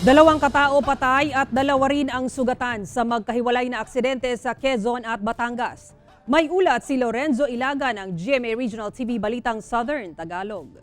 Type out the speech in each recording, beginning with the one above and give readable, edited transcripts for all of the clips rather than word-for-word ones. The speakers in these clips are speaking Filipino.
Dalawang katao patay at dalawa rin ang sugatan sa magkahiwalay na aksidente sa Quezon at Batangas. May ulat si Lorenzo Ilagan ng GMA Regional TV Balitang Southern Tagalog.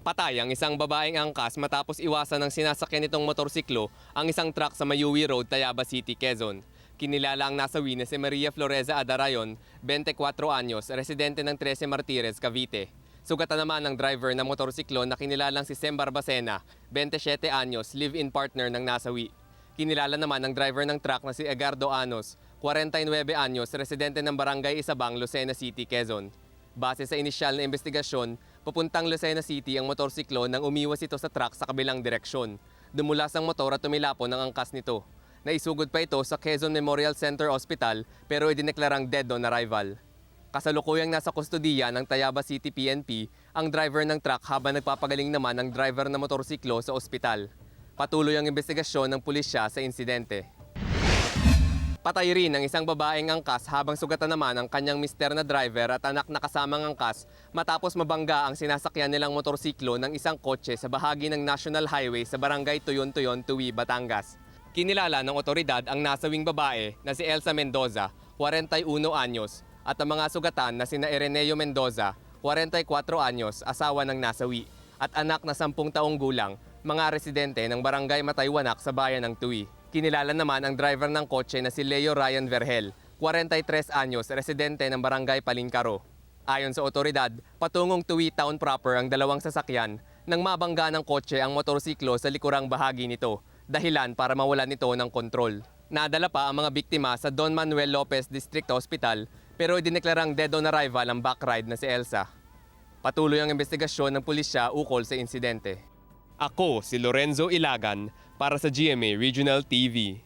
Patay ang isang babaeng angkas matapos iwasan ng sinasakyan nitong motorsiklo ang isang truck sa Mayuwi Road, Tayaba City, Quezon. Kinilala ang nasawi na si Maria Floreza Adarayon, 24 anyos, residente ng 13 Martires, Cavite. Sugatan naman ng driver ng motorsiklo na kinilalang si Sem Barbacena, 27 anyos, live-in partner ng nasawi. Kinilala naman ng driver ng truck na si Egardo Anos, 49 anyos, residente ng Barangay Isabang, Lucena City, Quezon. Base sa inisyal na investigasyon, papuntang Lucena City ang motorsiklo nang umiwas ito sa truck sa kabilang direksyon. Dumulas ang motor at tumilapon ang angkas nito. Naisugod pa ito sa Quezon Memorial Center Hospital pero idineklarang dead on arrival. Kasalukuyang nasa kustodiya ng Tayaba City PNP ang driver ng truck habang nagpapagaling naman ang driver ng motorsiklo sa ospital. Patuloy ang investigasyon ng pulisya sa insidente. Patay rin ang isang babaeng angkas habang sugatan naman ang kanyang mister na driver at anak na kasamang angkas matapos mabangga ang sinasakyan nilang motorsiklo ng isang kotse sa bahagi ng National Highway sa Barangay Tuyon-Tuyon, Tuwi, Batangas. Kinilala ng otoridad ang nasawing babae na si Elsa Mendoza, 41 anyos, at ang mga sugatan na sina Ireneo Mendoza, 44 anyos, asawa ng nasawi, at anak na 10 taong gulang, mga residente ng Barangay Mataywanak sa bayan ng Tuwi. Kinilala naman ang driver ng kotse na si Leo Ryan Vergel, 43 anyos, residente ng Barangay Palingkaro. Ayon sa otoridad, patungong Tuwi Town proper ang dalawang sasakyan nang mabangga ng kotse ang motorsiklo sa likurang bahagi nito, dahilan para mawalan ito ng kontrol. Nadala pa ang mga biktima sa Don Manuel Lopez District Hospital pero idineklarang dead on arrival ang backride na si Elsa. Patuloy ang investigasyon ng pulisya ukol sa insidente. Ako si Lorenzo Ilagan para sa GMA Regional TV.